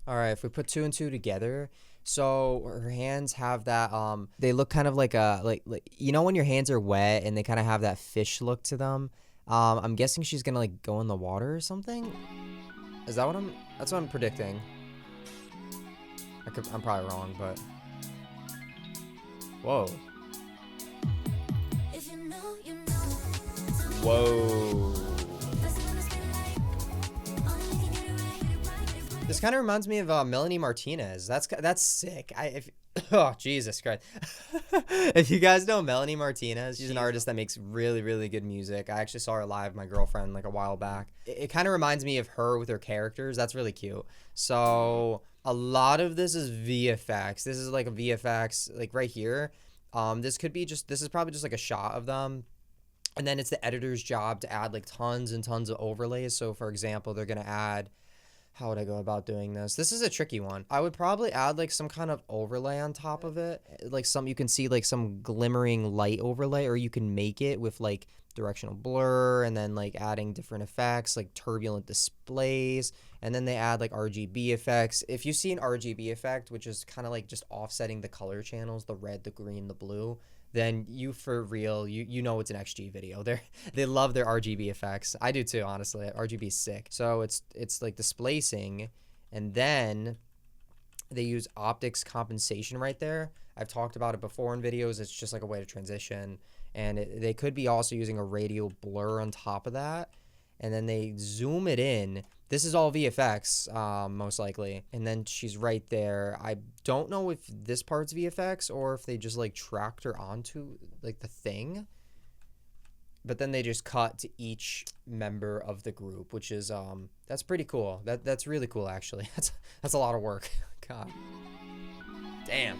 All right, if we put two and two together, so her hands have that they look kind of like a like you know when your hands are wet and they kind of have that fish look to them. I'm guessing she's gonna like go in the water or something. Is that what I'm? That's what I'm predicting. I'm probably wrong, but whoa, whoa. This kind of reminds me of Melanie Martinez. That's sick. Oh Jesus Christ! If you guys know Melanie Martinez, she's an artist that makes really really good music. I actually saw her live, my girlfriend, like a while back. It kind of reminds me of her with her characters. That's really cute. So a lot of this is VFX. This is like a VFX, like right here. This is probably just like a shot of them. And then it's the editor's job to add like tons and tons of overlays. So for example, they're gonna add, how would I go about doing this? This is a tricky one. I would probably add like some kind of overlay on top of it. Like you can see like some glimmering light overlay, or you can make it with like directional blur and then like adding different effects like turbulent displays. And then they add like RGB effects. If you see an RGB effect, which is kind of like just offsetting the color channels, the red, the green, the blue, then you for real, you know it's an XG video. They love their RGB effects. I do too, honestly. RGB is sick. So it's like displacing, and then they use optics compensation right there. I've talked about it before in videos. It's just like a way to transition, and they could be also using a radial blur on top of that, and then they zoom it in. This is all VFX, most likely. And then she's right there. I don't know if this part's VFX or if they just like tracked her onto like the thing. But then they just cut to each member of the group, which is that's pretty cool. That's really cool actually. That's a lot of work. God. Damn.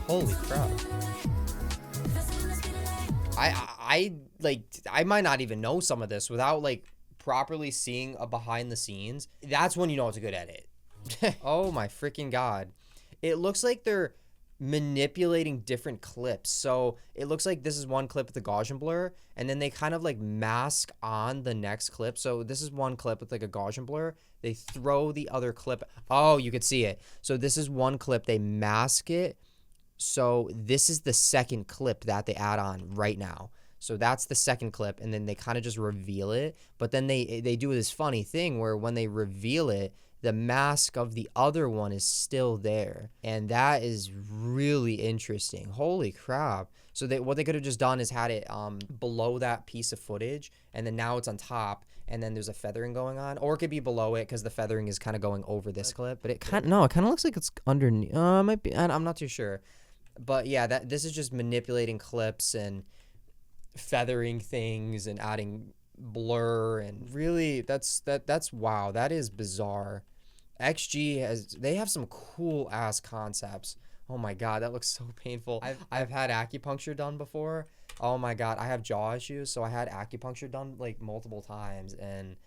Holy crap. I might not even know some of this without like properly seeing a behind the scenes. That's when you know it's a good edit. Oh my freaking God. It looks like they're manipulating different clips. So it looks like this is one clip with the Gaussian blur, and then they kind of like mask on the next clip. So this is one clip with like a Gaussian blur. They throw the other clip. Oh, you could see it. So this is one clip. They mask it. So this is the second clip that they add on right now. So that's the second clip, and then they kind of just reveal it. But then they do this funny thing where when they reveal it, the mask of the other one is still there. And that is really interesting. Holy crap. So what they could have just done is had it below that piece of footage, and then now it's on top, and then there's a feathering going on. Or it could be below it because the feathering is kind of going over this clip. But it kind of looks like it's underneath. It might be. I'm not too sure. But yeah, this is just manipulating clips and feathering things and adding blur, and really that's wow, that is bizarre. They have some cool ass concepts. Oh my God, that looks so painful. I've had acupuncture done before. Oh my God, I have jaw issues, so I had acupuncture done like multiple times, and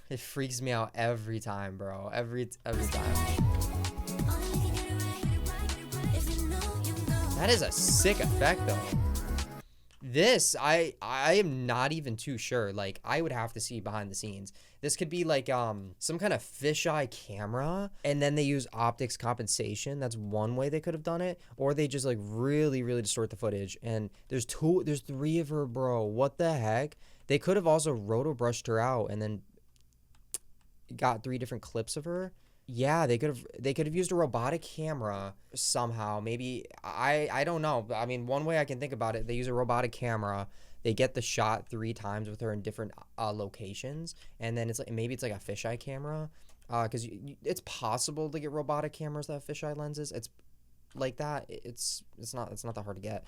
it freaks me out every time, bro. Every time. That is a sick effect though. This, I am not even too sure. Like, I would have to see behind the scenes. This could be like some kind of fisheye camera, and then they use optics compensation. That's one way they could have done it. Or they just like really, really distort the footage. And there's three of her, bro. What the heck? They could have also roto brushed her out and then got 3 different clips of her. Yeah, they could have used a robotic camera somehow. Maybe I don't know. I mean, one way I can think about it, they use a robotic camera. They get the shot 3 times with her in different locations, and then it's like maybe it's like a fisheye camera, because it's possible to get robotic cameras that have fisheye lenses. It's like that. It's not that hard to get,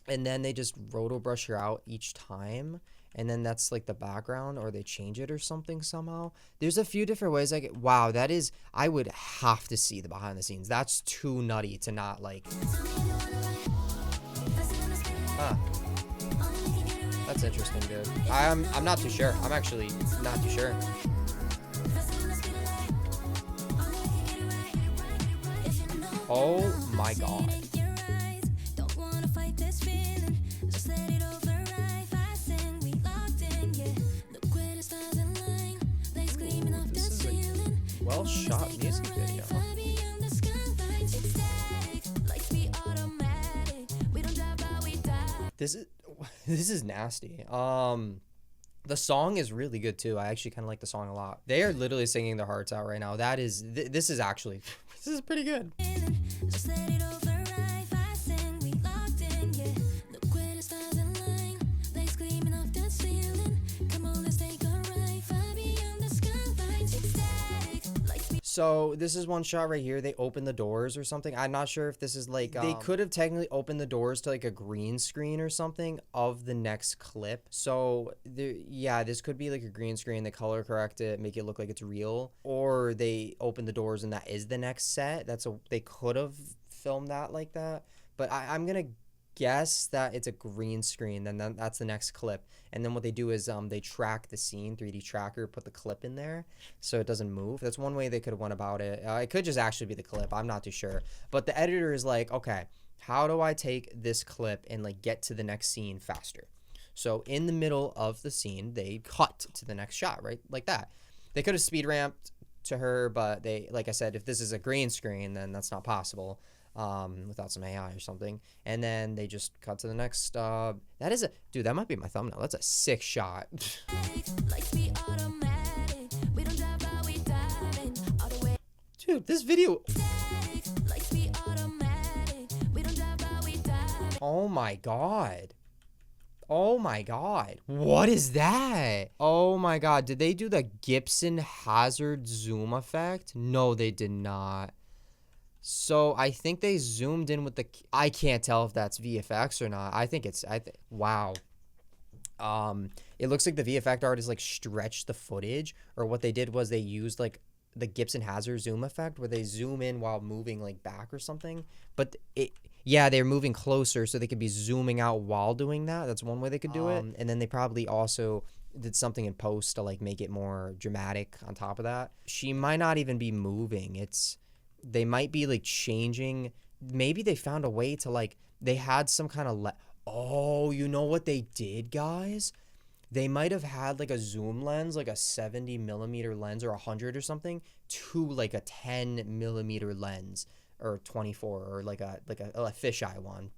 and then they just roto brush her out each time. And then that's like the background, or they change it or something somehow. There's a few different ways. Like, wow, I would have to see the behind the scenes. That's too nutty to not like. Huh. That's interesting, dude. I'm not too sure. I'm actually not too sure. Oh my god. This is a well shot music video. This is nasty. The song is really good too. I actually kind of like the song a lot. They are literally singing their hearts out right now. That is, this is actually, this is pretty good. So this is one shot right here. They open the doors or something. I'm not sure if this is like, they could have technically opened the doors to like a green screen or something of the next clip. So yeah, this could be like a green screen. They color correct it, make it look like it's real, or they open the doors and that is the next set. They could have filmed that like that, but I'm gonna guess that it's a green screen. Then that's the next clip. And then what they do is they track the scene, 3D tracker, put the clip in there so it doesn't move. That's one way they could have went about it. It could just actually be the clip. I'm not too sure. But the editor is like, okay, how do I take this clip and like get to the next scene faster? So in the middle of the scene, they cut to the next shot, right? Like that. They could have speed ramped to her, but they, like I said, if this is a green screen, then that's not possible. Without some AI or something, and then they just cut to the next. That is dude, that might be my thumbnail. That's a sick shot. Dude, this video. Oh my god. Oh my god. What is that? Oh my god. Did they do the Gibson hazard zoom effect? No, they did not. So I think they zoomed in with I can't tell if that's VFX or not. I think it's, wow. It looks like the VFX artist like stretched the footage, or what they did was they used like the Gibson hazard zoom effect where they zoom in while moving like back or something. But yeah, they're moving closer so they could be zooming out while doing that. That's one way they could do it. And then they probably also did something in post to like make it more dramatic on top of that. She might not even be moving. They might be like changing. Maybe they found a way to like, they had some kind of oh, you know what they did, guys? They might have had like a zoom lens, like a 70mm lens or 100 or something, to like a 10mm lens or 24 or like a fisheye one.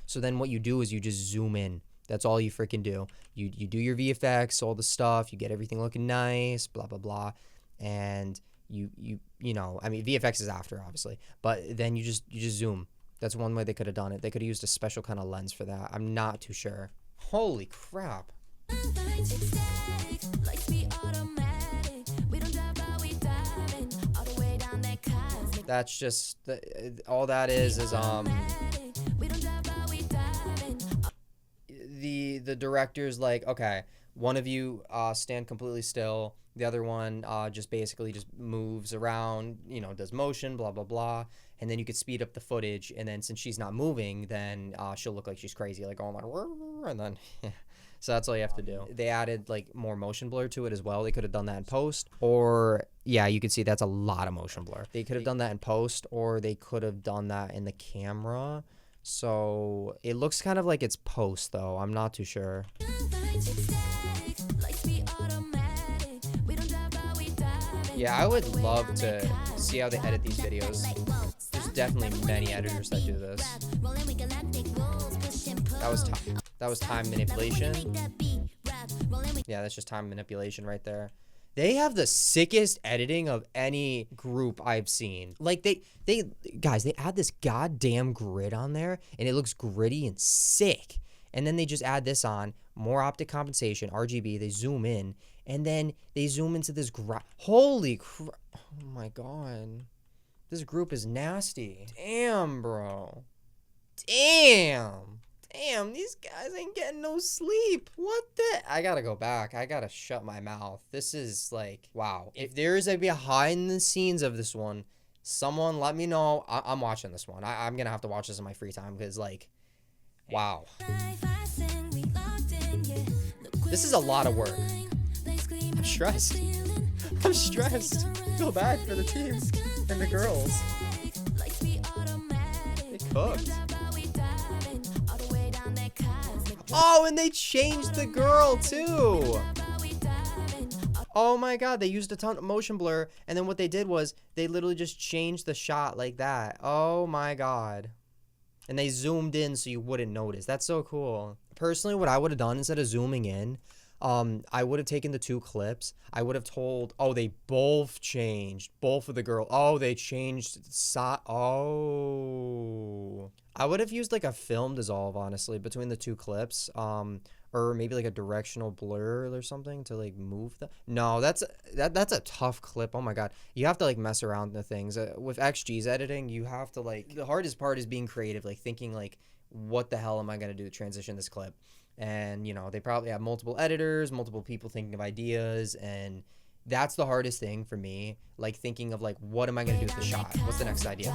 So then what you do is you just zoom in. That's all you freaking do. You do your VFX, all the stuff, you get everything looking nice, blah blah blah, and you know, I mean, VFX is after, obviously, but then you just zoom. That's one way they could have done it. They could have used a special kind of lens for that. I'm not too sure. Holy crap. That's just, all that is the director's like, okay, one of you stand completely still. The other one just basically just moves around, you know, does motion, blah, blah, blah. And then you could speed up the footage. And then since she's not moving, then she'll look like she's crazy, like, oh my, and then, so that's all you have to do. They added like more motion blur to it as well. They could have done that in post, or yeah, you can see that's a lot of motion blur. They could have done that in post, or they could have done that in the camera. So it looks kind of like it's post though. I'm not too sure. Yeah, I would love to see how they edit these videos. There's definitely many editors that do this. That was time manipulation. Yeah, that's just time manipulation right there. They have the sickest editing of any group I've seen. Like they add this goddamn grid on there and it looks gritty and sick. And then they just add this on, more optic compensation, RGB, they zoom in, and then they zoom into this holy crap. Oh my god. This group is nasty. Damn, bro. Damn. Damn, these guys ain't getting no sleep. What the? I gotta go back. I gotta shut my mouth. This is like, wow. If there is a behind the scenes of this one, someone let me know. I'm watching this one. I'm gonna have to watch this in my free time because, like, wow. This is a lot of work. I'm stressed. I'm stressed. I feel bad for the team and the girls. cooked. Oh, and they changed the girl too. Oh my god, they used a ton of motion blur, and then what they did was they literally just changed the shot like that. Oh my god. And they zoomed in so you wouldn't notice. That's so cool. Personally, what I would have done instead of zooming in, I would have taken the 2 clips. I would have told, oh, they both changed. Both of the girl. Oh, they changed. Oh. I would have used like a film dissolve, honestly, between the 2 clips. Or maybe like a directional blur or something to like move the. No, that's a tough clip. Oh my god, you have to like mess around with things with XG's editing. You have to like, the hardest part is being creative, like thinking like, what the hell am I gonna do to transition this clip? And you know, they probably have multiple editors, multiple people thinking of ideas, and that's the hardest thing for me. Like thinking of like, what am I gonna do with the shot? What's the next idea?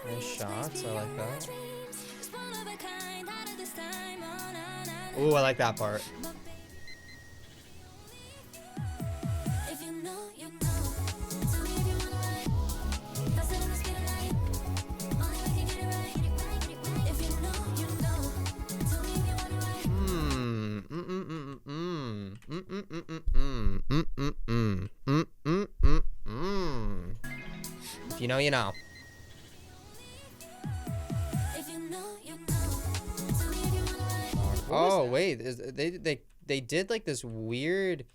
Nice shots, I like that. Ooh, I like that part. If you know, you know. Oh wait, they did like this weird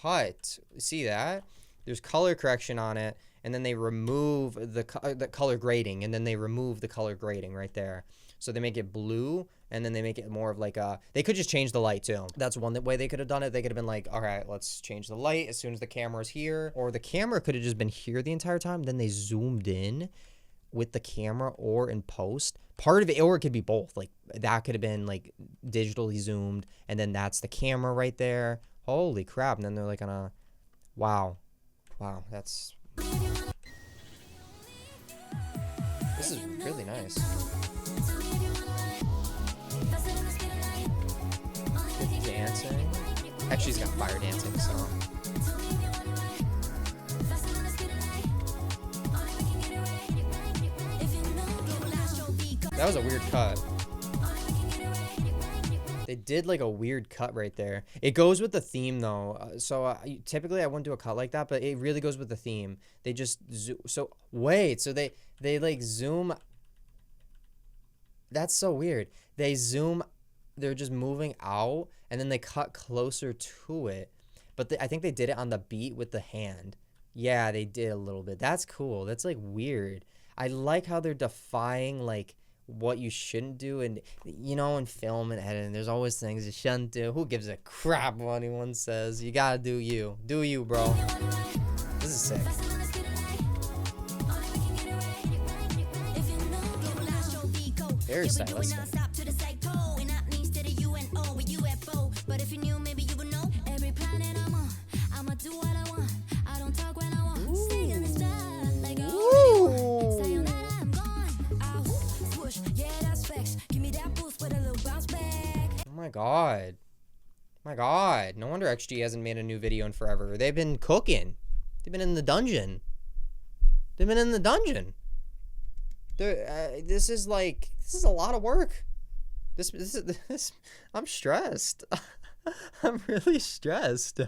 cut. See that? There's color correction on it, and then they remove the color grading, and then they remove the color grading right there. So they make it blue, and then they make it more of like a. They could just change the light too. That's one way they could have done it. They could have been like, all right, let's change the light as soon as the camera's here, or the camera could have just been here the entire time. Then they zoomed in with the camera or in post. Part of it, or it could be both. Like that could have been like digitally zoomed, and then that's the camera right there. Holy crap! And then they're like on a, wow, that's. This is really nice. Good dancing. Actually, he's got fire dancing, so. That was a weird cut. They did like a weird cut right there. It goes with the theme though. Typically I wouldn't do a cut like that, but it really goes with the theme. They just so they like zoom. That's so weird. They zoom. They're just moving out, and then they cut closer to it. But I think they did it on the beat with the hand. Yeah, they did a little bit. That's cool. That's like weird. I like how they're defying like what you shouldn't do, and you know, in film and editing there's always things you shouldn't do. Who gives a crap what anyone says? You gotta do you, bro. This is sick. Very stylistic. My god, no wonder XG hasn't made a new video in forever. They've been cooking. They've been in the dungeon. This is a lot of work. This I'm stressed. I'm really stressed.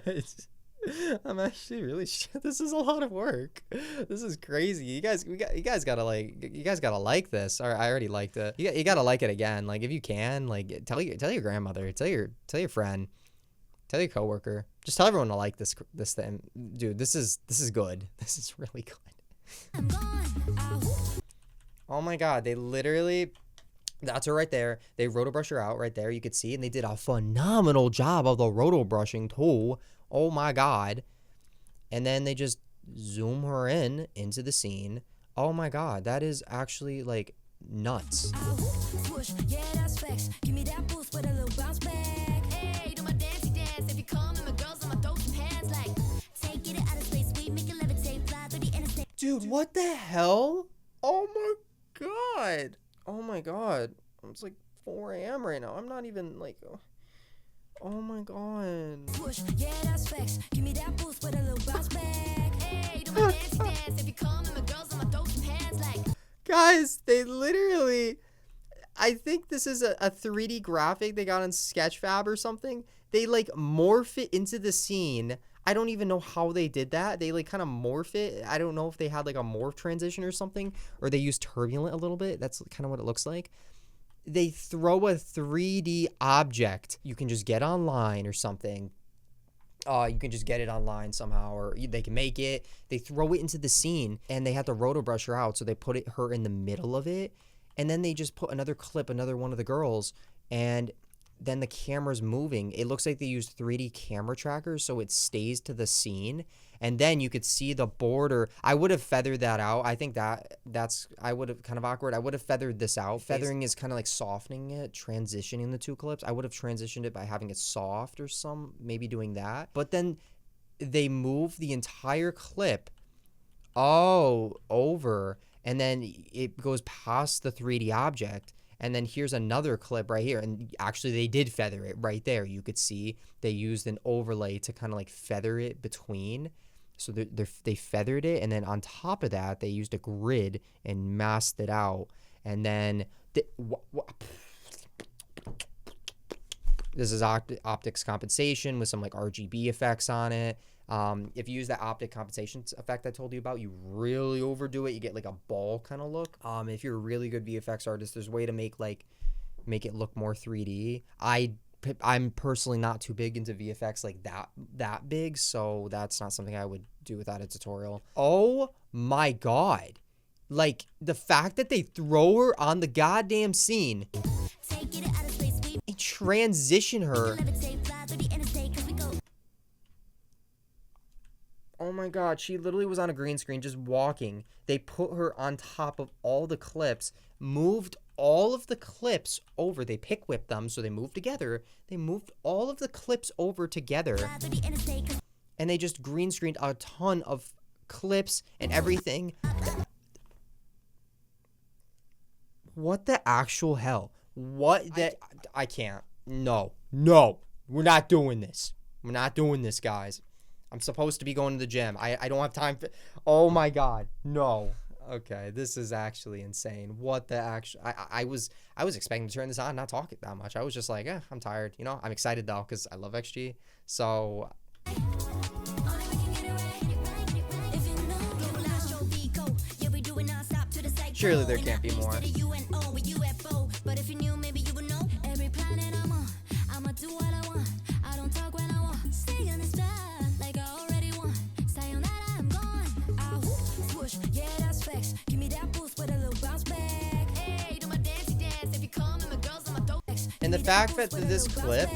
I'm actually really stressed. This is a lot of work. This is crazy. You guys gotta like this. Or I already liked it. You gotta like it again. Like if you can, like tell your grandmother, tell your friend, tell your coworker. Just tell everyone to like this thing, dude. This is good. This is really good. Oh my god, they literally. That's her right there. They roto brush her out right there. You could see, and they did a phenomenal job of the roto brushing too. Oh my god. And then they just zoom her into the scene. Oh my god, that is actually like nuts. Dude, what the hell? Oh my god. Oh my god. It's like 4 a.m. right now. I'm not even like, oh my god. Yeah, that's facts. Give me that boost with a little bounce back. Hey, do my dancey dance. If you come and my girls on my dope pants like. Guys, they literally, I think this is a 3D graphic they got on Sketchfab or something. They like morph it into the scene. I don't even know how they did that. They like kind of morph it. I don't know if they had like a morph transition or something, or they used turbulent a little bit. That's kind of what it looks like. They throw a 3D object. You can just get online or something. You can just get it online somehow, or they can make it. They throw it into the scene, and they have to roto brush her out, so they put her in the middle of it, and then they just put another clip, another one of the girls, and then the camera's moving. It looks like they used 3D camera trackers, so it stays to the scene, and then you could see the border. I would have feathered that out. I think I would have kind of awkward. I would have feathered this out. Feathering is kind of like softening it, transitioning the two clips. I would have transitioned it by having it soft or maybe doing that. But then they move the entire clip over, and then it goes past the 3D object. And then here's another clip right here. And actually, they did feather it right there. You could see they used an overlay to kind of like feather it between. So they feathered it. And then on top of that, they used a grid and masked it out. And then this is optics compensation with some like RGB effects on it. If you use that optic compensation effect I told you about, you really overdo it. You get like a ball kind of look. If you're a really good VFX artist, there's a way to make it look more 3D. I'm personally not too big into VFX like that big, so that's not something I would do without a tutorial. Oh my god. Like, the fact that they throw her on the goddamn scene and transition her. Oh my god, she literally was on a green screen just walking. They put her on top of all the clips, moved all of the clips over. They pick whipped them, so they moved together. They moved all of the clips over together. And they just green screened a ton of clips and everything. What the actual hell? I can't. No. We're not doing this. We're not doing this, guys. I'm supposed to be going to the gym. I don't have time for... Oh my god. No. Okay, this is actually insane. What the actual... I was expecting to turn this on, not talk it that much. I was just like, I'm tired. You know, I'm excited though, because I love XG. So... Surely there can't be more. And the fact that this clip,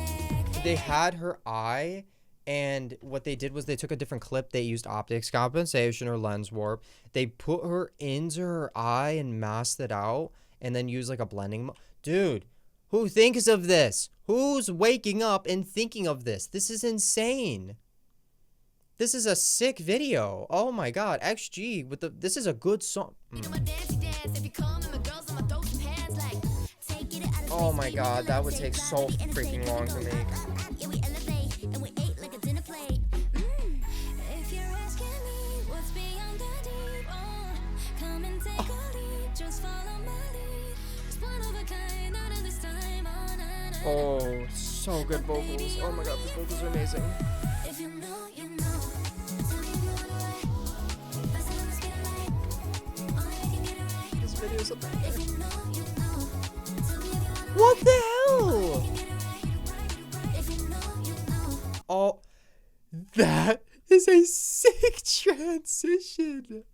they had her eye, and what they did was they took a different clip. They used optics compensation or lens warp. They put her into her eye and masked it out, and then used like a blending. Dude, who thinks of this? Who's waking up and thinking of this? This is insane. This is a sick video. Oh my god, XG with this is a good song. Oh my god, that would take so freaking long to make. Oh, so good vocals. Oh my god, the vocals are amazing. This video's a banger. What the hell? Oh, that is a sick transition.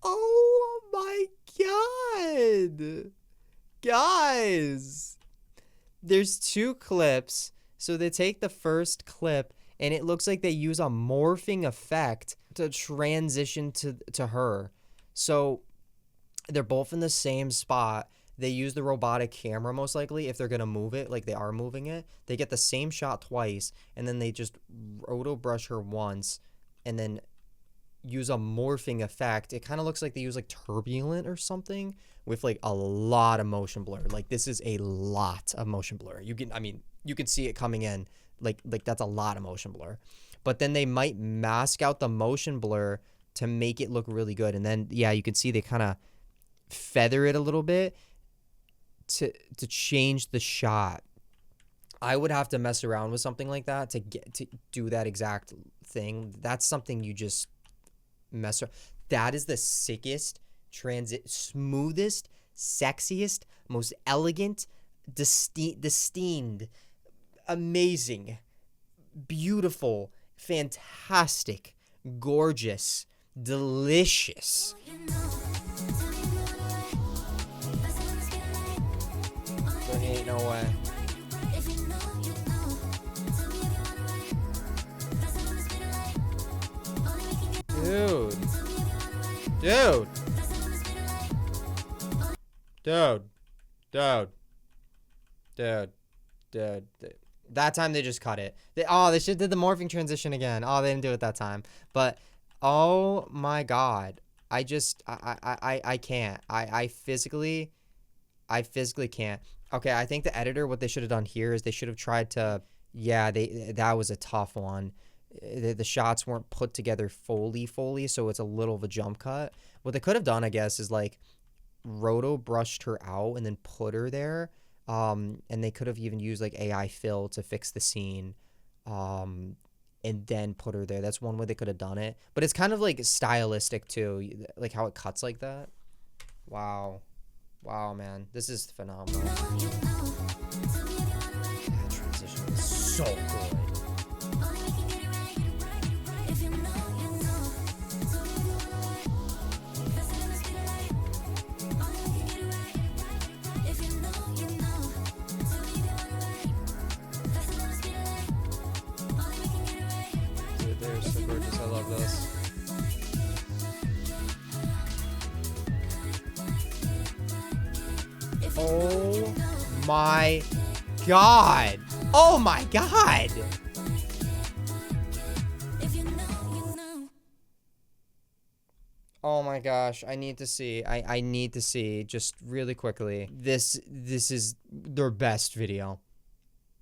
Oh my god. Guys, there's two clips. So they take the first clip and it looks like they use a morphing effect to transition to her. So they're both in the same spot. They use the robotic camera most likely if they're going to move it, like they are moving it. They get the same shot twice, and then they just roto brush her once, and then use a morphing effect. It kind of looks like they use like turbulent or something with like a lot of motion blur. Like this is a lot of motion blur. You can see it coming in like that's a lot of motion blur. But then they might mask out the motion blur to make it look really good. And then yeah, you can see they kind of feather it a little bit to change the shot. I would have to mess around with something like that to do that exact thing. That's something you just mess around. That is the sickest smoothest, sexiest, most elegant, distinct, amazing, beautiful, fantastic, gorgeous, delicious. There ain't no way. Dude. Dude. Dude. Dude. Dude. Dude. That time they just cut it. They should did the morphing transition again. Oh, they didn't do it that time. But oh my god. I can't. I physically can't. Okay, I think the editor, what they should have done here is they should have tried to, yeah, that was a tough one. The shots weren't put together fully, so it's a little of a jump cut. What they could have done, I guess, is like roto brushed her out and then put her there. And they could have even used like AI fill to fix the scene. And then put her there. That's one way they could have done it. But it's kind of like stylistic too, like how it cuts like that. Wow. Wow, man. This is phenomenal. That transition is so good. Dude, they're so gorgeous. I love this. Oh my god. Oh my god. Oh my gosh, I need to see. I need to see just really quickly. This is their best video.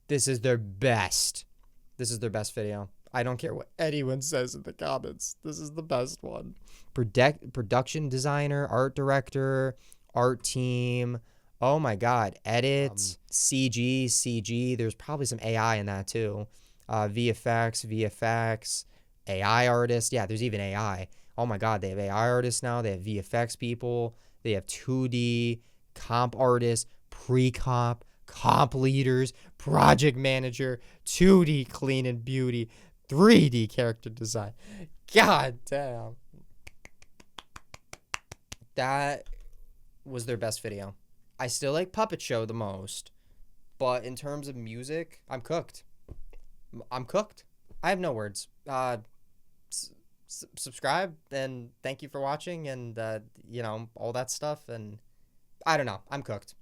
This is their best. This is their best video. I don't care what anyone says in the comments. This is the best one. Production designer, art director, art team. Oh my god, edits, CG. There's probably some AI in that too. VFX, AI artists. Yeah, there's even AI. Oh my god, they have AI artists now. They have VFX people. They have 2D, comp artists, pre-comp, comp leaders, project manager, 2D clean and beauty, 3D character design. God damn. That was their best video. I still like Puppet Show the most, but in terms of music, I'm cooked. I'm cooked. I have no words. Subscribe, and thank you for watching, and, you know, all that stuff, and I don't know. I'm cooked.